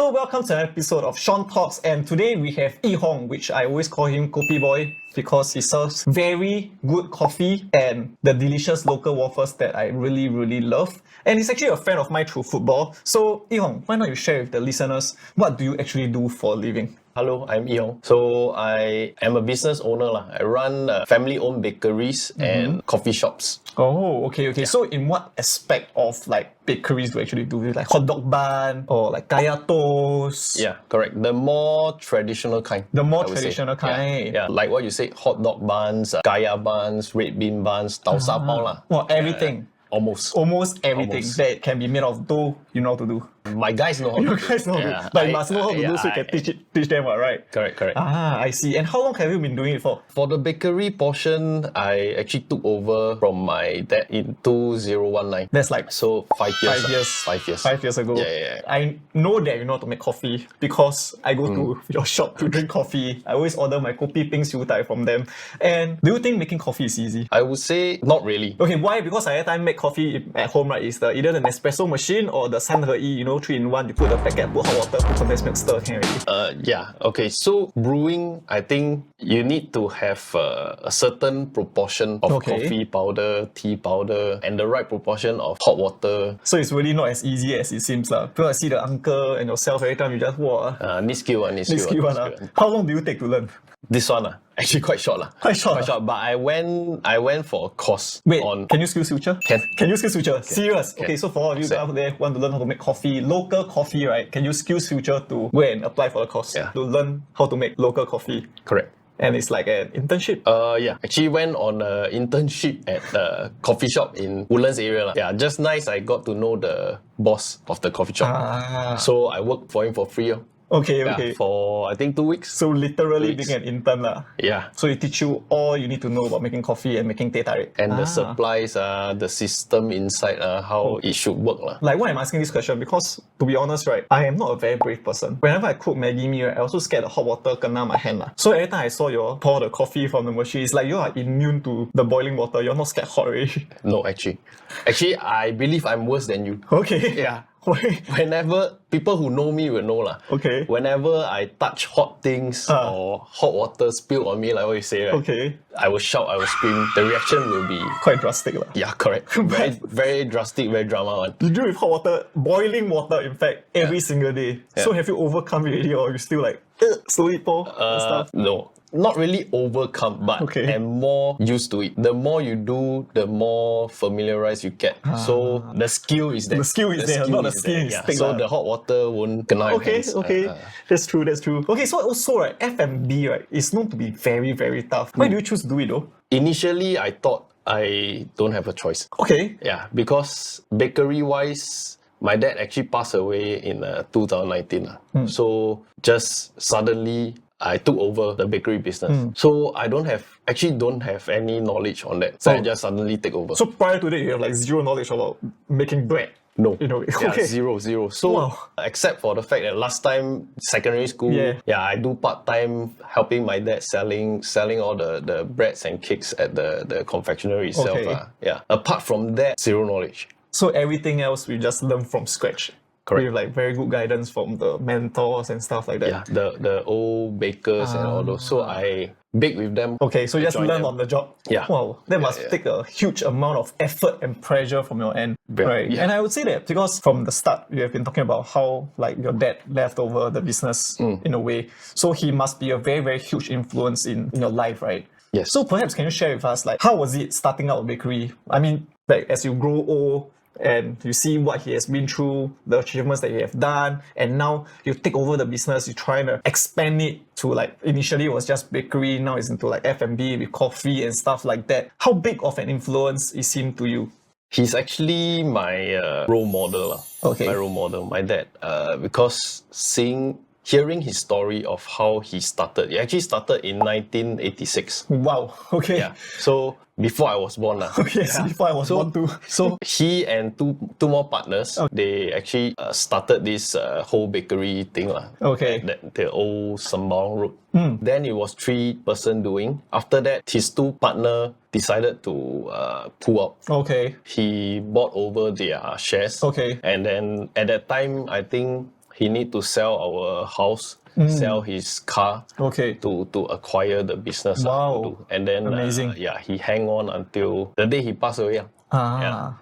So welcome to an episode of Sean Talks, and today we have Yihong, which I always call him Kopi Boy because he serves very good coffee and the delicious local waffles that I really love. And he's actually a friend of mine through football. So Yihong, why not you share with the listeners, what do you actually do for a living? Hello, I'm Yihong. So I am a business owner. I run family-owned bakeries and coffee shops. Oh, okay. So in what aspect of like bakeries do you actually do? Like hot dog bun or like kaya toast? Yeah, correct. The more traditional kind. The more I would say. traditional kind. Yeah, like what you said, hot dog buns, kaya buns, red bean buns, tau sa pao lah. Well, everything. Almost. Almost everything Almost. that can be made of dough, you know how to do. My guys know how You to do. guys know how to do. But you must know how to do so you can teach them, right? Correct. I see. And how long have you been doing it for? For the bakery portion, I actually took over from my dad in 2019. That's like So 5 years. 5 years. 5 years. 5 years ago. Yeah. I know that you know how to make coffee because I go to your shop to drink coffee. I always order my kopi peng siu dai from them. And do you think making coffee is easy? I would say not really. Okay, why? Because I every time make coffee at home, right, is either the Nespresso machine or the 3合一, 3-in-1. You put the packet, put hot water, put condensed milk, stir, can already. Yeah. Okay. So brewing, I think you need to have a certain proportion of coffee powder, tea powder, and the right proportion of hot water. So it's really not as easy as it seems. Because I see the uncle and yourself every time you just, Need skill. need skill. How long do you take to learn? This one, actually quite short. Quite short. But I went for a course. Wait, on. can you skill future? Can you skill future? Serious? Can. Okay, so for all of you guys out there who want to learn how to make coffee, local coffee, right? Can you skill future to go and apply for the course to learn how to make local coffee? Correct. And it's like an internship. Yeah. Actually went on an internship at the coffee shop in Woodlands area. Yeah, just nice. I got to know the boss of the coffee shop. So I worked for him for free. Okay. For I think 2 weeks. So literally being an intern lah. Yeah. So he teach you all you need to know about making coffee and making teh tarik. And the supplies, the system inside, how it should work. Like why I'm asking this question, because to be honest, right, I am not a very brave person. Whenever I cook Maggi mee, right, I also scared the hot water kena my hand. So every time I saw you pour the coffee from the machine, it's like you are immune to the boiling water. You're not scared hot already. No, actually. I believe I'm worse than you. Okay. Yeah. Whenever people who know me will know lah. Okay. Whenever I touch hot things or hot water spill on me, like what you say, right? Okay. I will shout, I will scream. The reaction will be quite drastic lah. Yeah, correct. Very drastic, very drama one. You deal with hot water, boiling water, in fact, every single day. Yeah. So have you overcome it already, or you still like slowly pour and stuff? No. Not really overcome, but am more used to it. The more you do, the more familiarized you get. So the skill is there. The skill is there, not the skin is thick. So the hot water won't kena your hands. Okay. That's true. Okay, so also right, F&B right is known to be very tough. Why do you choose to do it though? Initially, I thought I don't have a choice. Okay. Yeah, because bakery-wise, my dad actually passed away in 2019. So just suddenly, I took over the bakery business. So I don't have any knowledge on that. So I just suddenly take over. So prior to that, you have like zero knowledge about making bread? No. Okay. Zero. So except for the fact that last time, secondary school, I do part-time helping my dad selling all the breads and cakes at the confectionery itself. Apart from that, zero knowledge. So everything else we just learn from scratch? Correct. With like very good guidance from the mentors and stuff like that. Yeah, the old bakers and all those. So I bake with them. Okay, so you just learn on the job. Yeah. Wow, that must take a huge amount of effort and pressure from your end. Right. Yeah. And I would say that because from the start you have been talking about how like your dad left over the business in a way. So he must be a very huge influence in your life, right? Yes. So perhaps can you share with us like how was it starting out a bakery? I mean, like as you grow old, and you see what he has been through, the achievements that he have done, and now you take over the business, you're trying to expand it to like, initially it was just bakery, now it's into like F&B with coffee and stuff like that. How big of an influence is him to you? He's actually my role model. Okay. My role model, my dad. Because hearing his story of how he started, he actually started in 1986. Wow, okay. Yeah. So before I was born. Okay, so before I was born too. So he and two more partners, they actually started this whole bakery thing. Okay. The old Sembawang Road. Then it was 3-person doing. After that, his 2 partner decided to pull out. Okay. He bought over their shares. Okay. And then at that time, I think he need to sell our house, sell his car Okay. to acquire the business. Wow. To do. And then Amazing. he hang on until the day he passed away.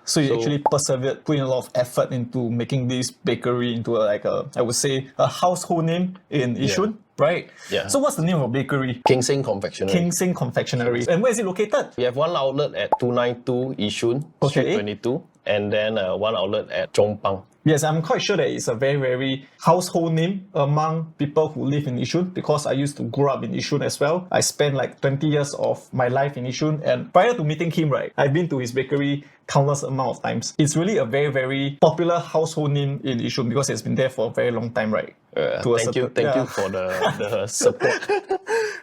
So you actually persevered, putting a lot of effort into making this bakery into I would say, a household name in Yishun, right? Yeah. So what's the name of your bakery? Keng Seng Confectionary. Keng Seng Confectionary. And where is it located? We have one outlet at 292 Yishun, Okay. Street 22, and then one outlet at Chongpang. Yes, I'm quite sure that it's a very, very household name among people who live in Yishun, because I used to grow up in Yishun as well. I spent like 20 years of my life in Yishun, and prior to meeting him, right, I've been to his bakery countless amount of times. It's really a very, very popular household name in Yishun because it's been there for a very long time, right? Thank you for the support.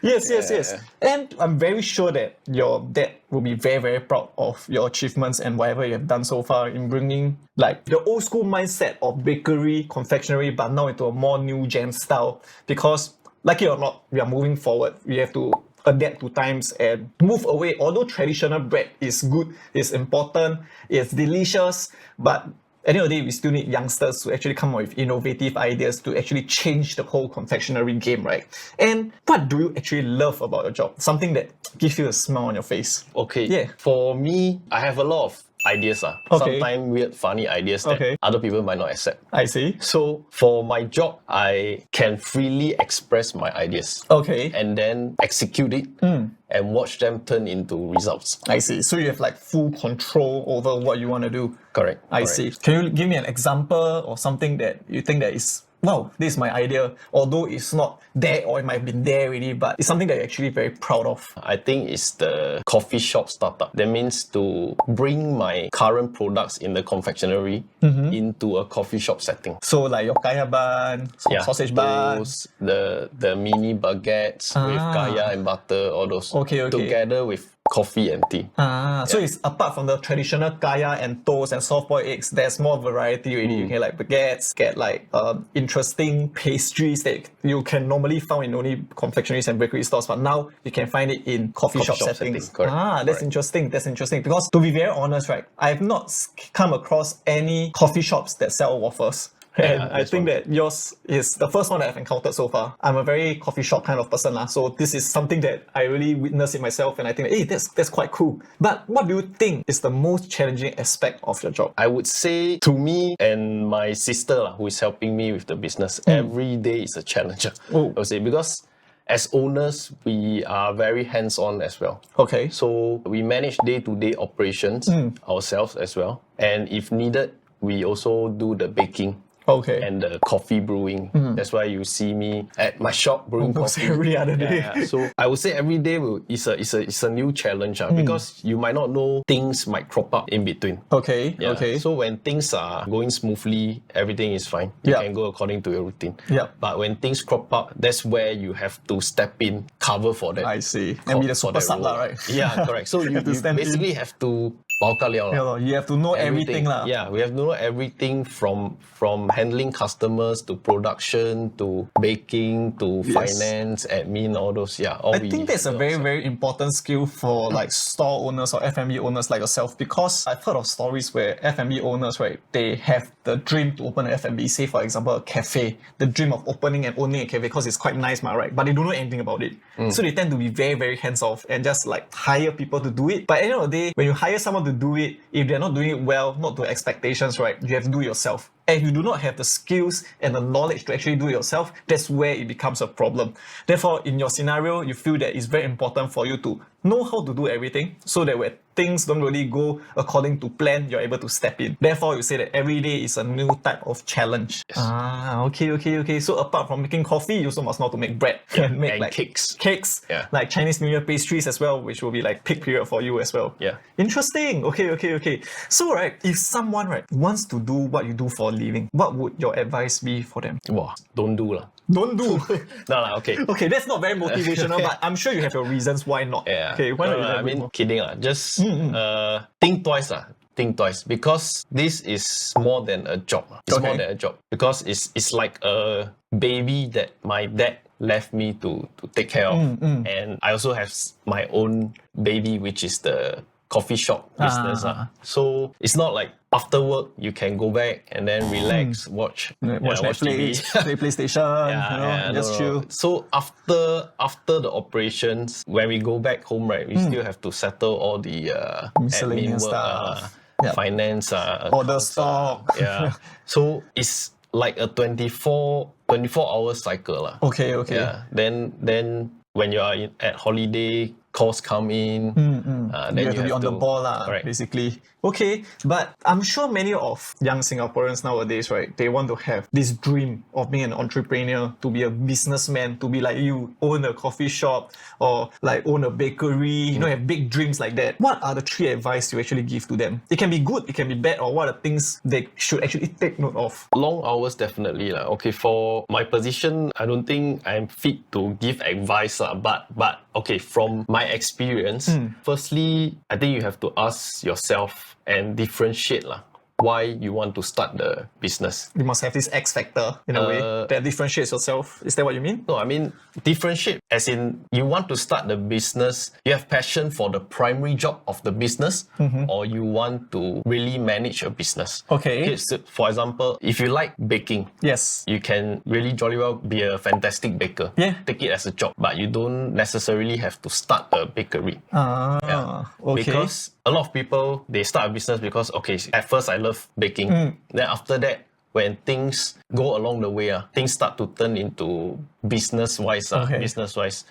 Yes. And I'm very sure that your dad will be very, very proud of your achievements and whatever you have done so far in bringing like the old school mindset of bakery, confectionery, but now into a more new gen style. Because like it or not, we are moving forward. We have to adapt to times and move away. Although traditional bread is good, it's important, it's delicious, but at the end of the day, we still need youngsters to actually come up with innovative ideas to actually change the whole confectionery game, right? And what do you actually love about your job? Something that gives you a smile on your face. Okay. Yeah. For me, I have a lot of ideas. Okay. Sometimes weird, funny ideas that other people might not accept. I see. So for my job, I can freely express my ideas. Okay. And then execute it and watch them turn into results. I see. So you have like full control over what you want to do. Correct. I see. Can you give me an example or something that you think that is, wow, this is my idea, although it's not there or it might have been there already, but it's something that you're actually very proud of? I think it's the coffee shop startup. That means to bring my current products in the confectionery into a coffee shop setting. So like your kaya bun, sausage bun. Those, the mini baguettes with kaya and butter, all those. Okay. Together with coffee and tea. So it's apart from the traditional kaya and toast and soft-boiled eggs, there's more variety already. You can like baguettes, get like interesting pastries that you can normally find in only confectionaries and bakery stores, but now you can find it in coffee shop settings. Correct. That's interesting. Because to be very honest, right, I've not come across any coffee shops that sell waffles. And I think that yours is the first one that I've encountered so far. I'm a very coffee shop kind of person, so this is something that I really witnessed in myself, and I think, hey, that's quite cool. But what do you think is the most challenging aspect of your job? I would say to me and my sister who is helping me with the business, every day is a challenge. I would say, because as owners, we are very hands-on as well. Okay. So we manage day-to-day operations ourselves as well. And if needed, we also do the baking. Okay. And the coffee brewing. That's why you see me at my shop brewing Almost coffee every other day. So I would say every day is a new challenge because you might not know things might crop up in between. Okay. So when things are going smoothly, everything is fine. You can go according to your routine. But when things crop up, that's where you have to step in, cover for that. I see. And be the super sub, right? Yeah, correct. So you basically have to you have to know everything. Yeah, we have to know everything from handling customers to production to baking to finance, admin, all those. I think that's a very, very important skill for like store owners or F&B owners like yourself, because I've heard of stories where F&B owners, right, they have the dream to open an F&B, say for example a cafe, the dream of opening and owning a cafe because it's quite nice, right? But they don't know anything about it. So they tend to be very, very hands-off and just like hire people to do it. But at the end of the day, when you hire someone to do it, if they're not doing it well, not to expectations, right, you have to do it yourself. And if you do not have the skills and the knowledge to actually do it yourself, that's where it becomes a problem. Therefore, in your scenario, you feel that it's very important for you to know how to do everything so that when things don't really go according to plan, you're able to step in. Therefore, you say that every day is a new type of challenge. Okay. So apart from making coffee, you also must know how to make bread and make like cakes, like Chinese New Year pastries as well, which will be like peak period for you as well. Interesting. Okay. So right, if someone wants to do what you do for a living, what would your advice be for them? Don't do Don't do. Okay. Okay, that's not very motivational, but I'm sure you have your reasons why not. Okay, why not? I mean, kidding. Just think twice. Think twice, because this is more than a job. It's more than a job because it's like a baby that my dad left me to take care of, and I also have my own baby, which is the coffee shop business. So it's not like after work you can go back and then relax, watch Netflix, TV. play PlayStation, just chill. So after the operations, when we go back home, right, we still have to settle all the admin Miscellaneous work, stuff. finance, Order accounts, stock. So it's like a 24 hour cycle. Okay. Yeah. Then when you are at holiday, calls come in. Then You have to be on the ball, basically. Okay, but I'm sure many of young Singaporeans nowadays, right, they want to have this dream of being an entrepreneur, to be a businessman, to be like you, own a coffee shop or like own a bakery, have big dreams like that. What are the 3 advice you actually give to them? It can be good, it can be bad, or what are the things they should actually take note of? Long hours, definitely. Okay, for my position, I don't think I'm fit to give advice. But okay, from my experience, firstly, I think you have to ask yourself and differentiate why you want to start the business. You must have this X factor in a way that differentiates yourself. Is that what you mean? No, I mean differentiate as in you want to start the business, you have passion for the primary job of the business, or you want to really manage a business. Okay. So for example, if you like baking, yes, you can really jolly well be a fantastic baker. Yeah. Take it as a job, but you don't necessarily have to start a bakery. Okay. Because a lot of people, they start a business because, okay, at first I love baking. Then after that, when things go along the way, things start to turn into business-wise.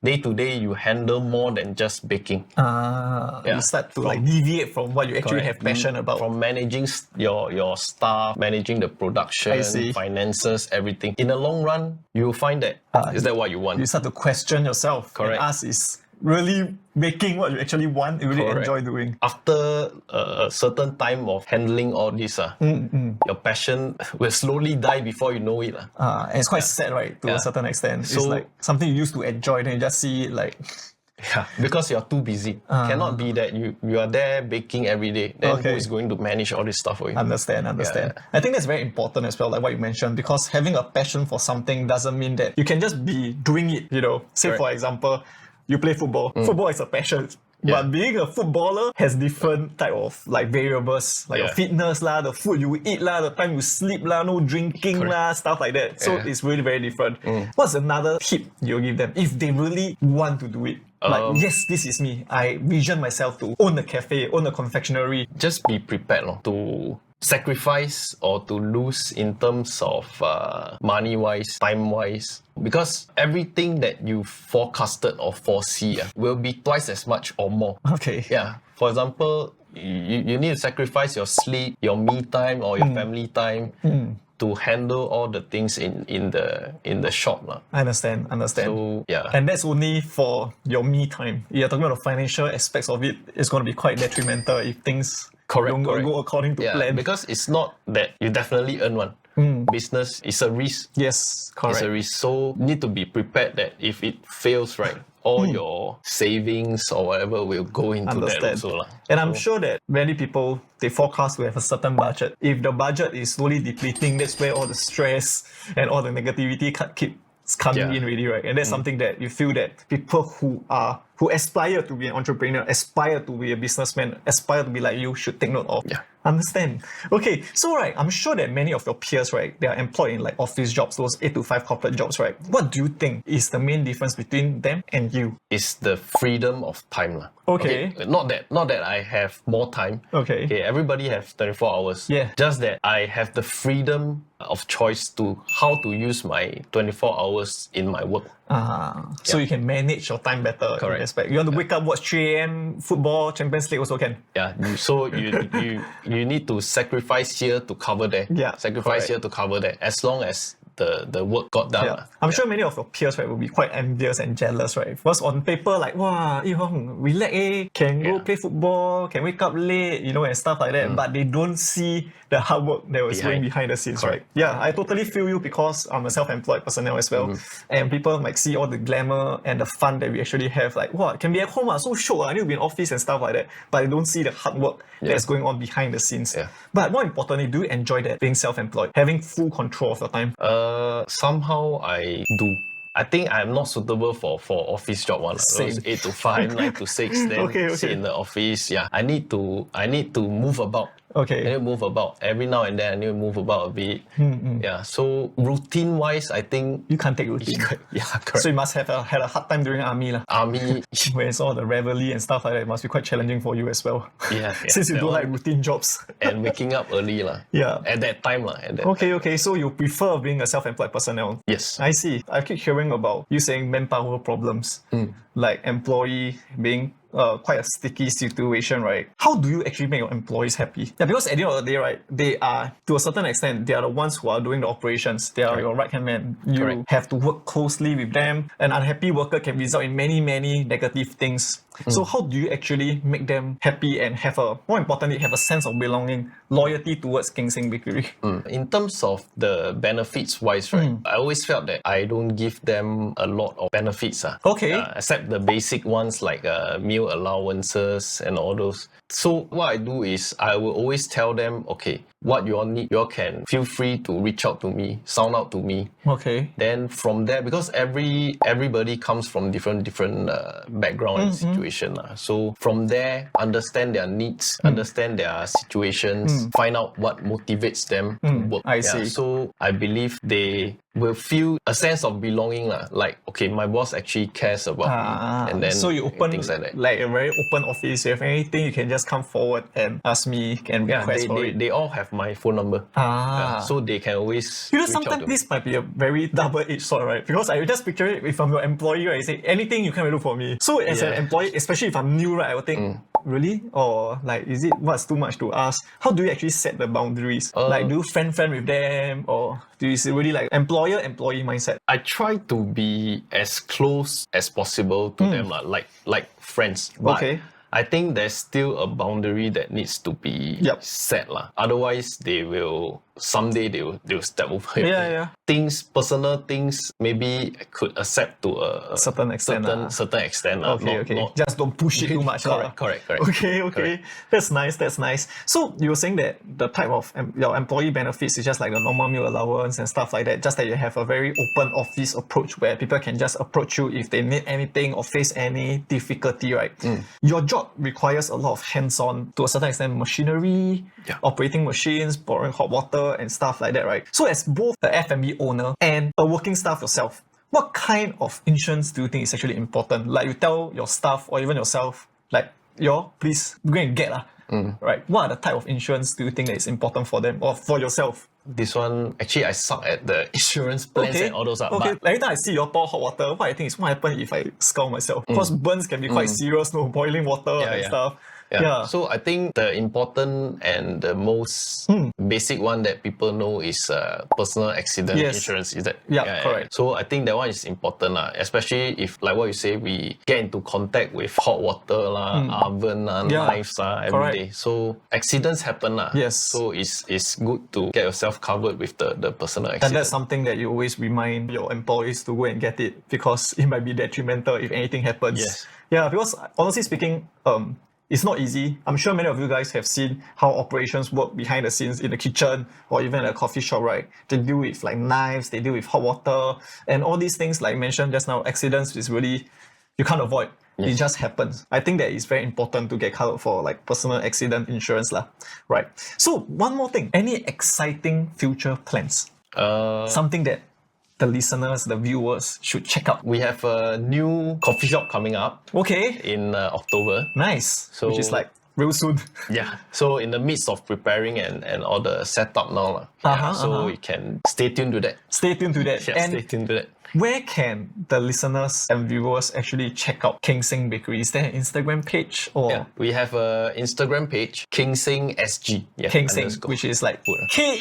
Day to day, you handle more than just baking. You start to like deviate from what you actually have passion about. From managing your staff, managing the production, finances, everything. In the long run, you will find that, is that what you want? You start to question yourself. Correct. And ask, is really making what you actually want, you really enjoy doing? After a certain time of handling all this, your passion will slowly die before you know it. And it's quite sad, right, to a certain extent. So, it's like something you used to enjoy, then you just see it like... Yeah, because you're too busy. Cannot be that you are there baking every day. Then who is going to manage all this stuff for you? Understand. I think that's very important as well, like what you mentioned, because having a passion for something doesn't mean that you can just be doing it, Say, for example, you play football. Football is a passion. But being a footballer has different type of like variables, like your fitness the food you eat the time you sleep no drinking stuff like that. So it's really very different. What's another tip you'll give them if they really want to do it? Like, yes, this is me. I vision myself to own a cafe, own a confectionery. Just be prepared to sacrifice or to lose in terms of money-wise, time-wise. Because everything that you forecasted or foresee will be twice as much or more. Okay. Yeah. For example, you need to sacrifice your sleep, your me time or your family time to handle all the things in the shop. I understand. So, yeah. And that's only for your me time. You're talking about the financial aspects of it. It's going to be quite detrimental if things don't go according to plan. Because it's not that you definitely earn one. Business is a risk. Yes, correct. It's a risk. So you need to be prepared that if it fails, right, all your savings or whatever will go into that also. And I'm sure that many people, they forecast to have a certain budget. If the budget is slowly depleting, that's where all the stress and all the negativity keeps coming in really, right? And that's something that you feel that people who aspire to be an entrepreneur, aspire to be a businessman, aspire to be like you should take note of. Yeah. Understand. Okay, so right, I'm sure that many of your peers, right, they are employed in like office jobs, those 8 to 5 corporate jobs, right? What do you think is the main difference between them and you? It's the freedom of time. Okay. Not that I have more time. Okay. Everybody have 24 hours. Yeah. Just that I have the freedom of choice to how to use my 24 hours in my work. So you can manage your time better. Correct. In respect. You want to wake up, watch 3 a.m. football, Champions League also can. Yeah. So you need to sacrifice here to cover there. Yeah. Sacrifice here to cover there. As long as the work got done. Yeah. I'm sure many of your peers, right, will be quite envious and jealous, right? Because on paper, like, wow, Yihong, relax, can go play football, can wake up late, and stuff like that. But they don't see the hard work that was going behind the scenes, right? Yeah, I totally feel you because I'm a self-employed personnel as well. And people might see all the glamour and the fun that we actually have. Like, wow, can be at home, so sure, I need to be in office and stuff like that. But they don't see the hard work that's going on behind the scenes. Yeah. But more importantly, do you enjoy that, being self-employed, having full control of your time? Somehow I do. I think I'm not suitable for office job one. Same. Those 8 to 5, 9 to 6, then Okay. sit in the office. Yeah, I need to move about. Okay. I need to move about. Every now and then I need to move about a bit. Yeah, so routine-wise, I think... You can't take routine. Yeah, correct. So you must have had a hard time during army lah. Army... Where it's all the reveille and stuff like that, it must be quite challenging for you as well. Yeah. Since you that don't one. like routine jobs. And waking up early lah. Yeah. At that time lah. Okay. So you prefer being a self-employed personnel? Yes. I see. I keep hearing about you saying manpower problems, like employee being quite a sticky situation, right? How do you actually make your employees happy? Yeah, because at the end of the day, right, they are, to a certain extent, they are the ones who are doing the operations. They are your right-hand man. You have to work closely with them. An unhappy worker can result in many, many negative things. So how do you actually make them happy and more importantly, have a sense of belonging, loyalty towards Keng Seng Bakery? In terms of the benefits wise, right, I always felt that I don't give them a lot of benefits. Okay. Except the basic ones like meal allowances and all those. So what I do is I will always tell them, okay, what you all need, you all can feel free to reach out to me, sound out to me. Okay. Then from there, because everybody comes from different background and situation. So from there, understand their needs, understand their situations, find out what motivates them to work. I see. So I believe they will feel a sense of belonging. Like, okay, my boss actually cares about me. And then so you open things like that. like a very open office. If you have anything, you can just come forward and ask me and request for it. They all have my phone number. So they can always You know, reach out sometimes to me. this might be a very double-edged sword, right? Because I just picture it, if I'm your employee, right, you say, anything you can do for me. So as an employee, especially if I'm new, right, I would think, really? Or like, is it what's too much to ask? How do you actually set the boundaries? Like, do you friend with them? Or do you really like employer-employee mindset? I try to be as close as possible to them, like friends. But Okay. I think there's still a boundary that needs to be set. Otherwise, someday they'll step over it. Yeah. Personal things, maybe I could accept to a Certain extent. certain extent. Okay. Just don't push it too much. Correct. Okay. Correct. That's nice. So you were saying that the type of your employee benefits is just like the normal meal allowance and stuff like that, just that you have a very open office approach where people can just approach you if they need anything or face any difficulty, right? Your job requires a lot of hands-on, to a certain extent, machinery, operating machines, pouring hot water and stuff like that, right? So as both the F&B owner and a working staff yourself, what kind of insurance do you think is actually important? Like you tell your staff or even yourself, like, please go and get right? What are the type of insurance do you think that is important for them or for yourself? This one, actually, I suck at the insurance plans and all those. Okay. Every time I see your pour hot water, what I think is what happens if I scald myself? Because burns can be quite serious, boiling water and stuff. Yeah. So I think the important and the most basic one that people know is personal accident insurance. Is that? Correct. So I think that one is important, especially if, like what you say, we get into contact with hot water, oven, knives every day. So accidents happen. Yes. So it's good to get yourself covered with the personal accident. And that's something that you always remind your employees to go and get it, because it might be detrimental if anything happens. Yes. Yeah, because honestly speaking, it's not easy. I'm sure many of you guys have seen how operations work behind the scenes in the kitchen or even at a coffee shop, right? They deal with like knives, they deal with hot water, and all these things like mentioned just now, accidents is really, you can't avoid. It just happens. I think that it's very important to get covered for like personal accident insurance right? So one more thing, any exciting future plans? Something that the listeners, the viewers should check out. We have a new coffee shop coming up. Okay. In October. Nice. So, which is like real soon. Yeah. So in the midst of preparing and all the setup now. So you can stay tuned to that. Stay tuned to that. Yeah, stay tuned to that. Where can the listeners and viewers actually check out Keng Seng Bakery? Is there an Instagram page or? Yeah, we have an Instagram page, Keng Seng SG. Yeah, Keng Seng, which is like KENG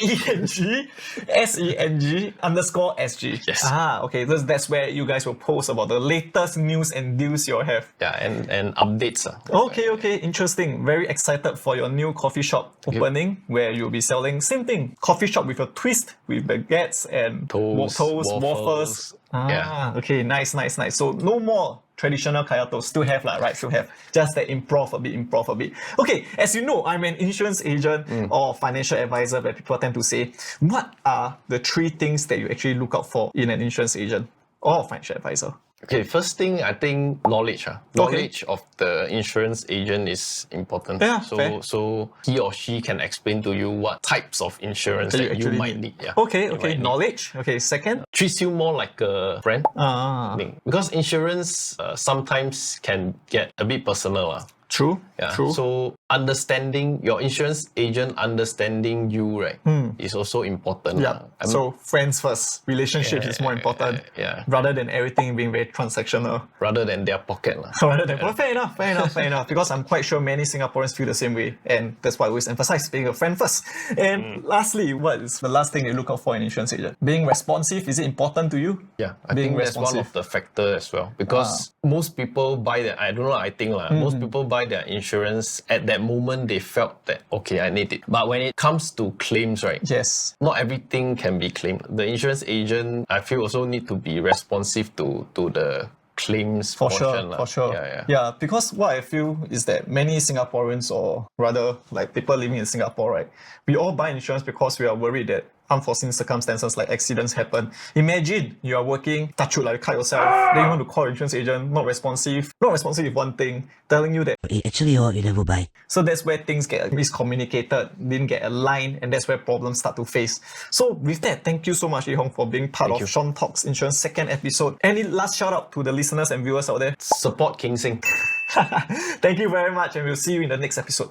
SENG _ SG. Yes. Okay. That's where you guys will post about the latest news and deals you'll have. Yeah, and updates. Okay. Interesting. Very excited for your new coffee shop opening where you'll be selling same thing, coffee shop with a twist with baguettes and toast, waffles. Okay, nice. So no more traditional kaya toast. Still have right? Still have. Just that improv a bit. Okay, as you know, I'm an insurance agent or financial advisor, where people tend to say, what are the 3 things that you actually look out for in an insurance agent? or financial advisor? Okay, first thing, I think knowledge. Knowledge of the insurance agent is important. Yeah, fair. So he or she can explain to you what types of insurance that you actually might need. Yeah. Okay, you okay. might need. Knowledge. Okay, second. Treats you more like a friend. Ah, Because insurance sometimes can get a bit personal. true. Yeah. True. So understanding your insurance agent understanding you, right, is also important. Yeah. So friends first. Relationships is more important. Yeah. Rather than everything being very transactional. Rather than their pocket. Rather than fair enough. Because I'm quite sure many Singaporeans feel the same way, and that's why I always emphasize being a friend first. And lastly, what is the last thing you look out for in an insurance agent? Being responsive, is it important to you? Yeah, I Being think that's one responsive. of the factors as well. Because most people buy their, I don't know, I think most people buy their insurance at that moment they felt that, okay, I need it. But when it comes to claims, right? Yes. Not everything can be claimed. The insurance agent, I feel, also need to be responsive to the claims For portion. sure, for sure. Yeah. Because what I feel is that many Singaporeans, or rather like people living in Singapore, right, we all buy insurance because we are worried that unforeseen circumstances like accidents happen. Imagine you are working, touch wood, like you cut yourself, then you want to call your insurance agent, not responsive with one thing, telling you that. Actually, you never buy. So that's where things get miscommunicated, didn't get aligned, and that's where problems start to face. So with that, thank you so much, Yihong, for being part of Sean Talks Insurance second episode. Any last shout out to the listeners and viewers out there? Support Keng Seng. Thank you very much, and we'll see you in the next episode.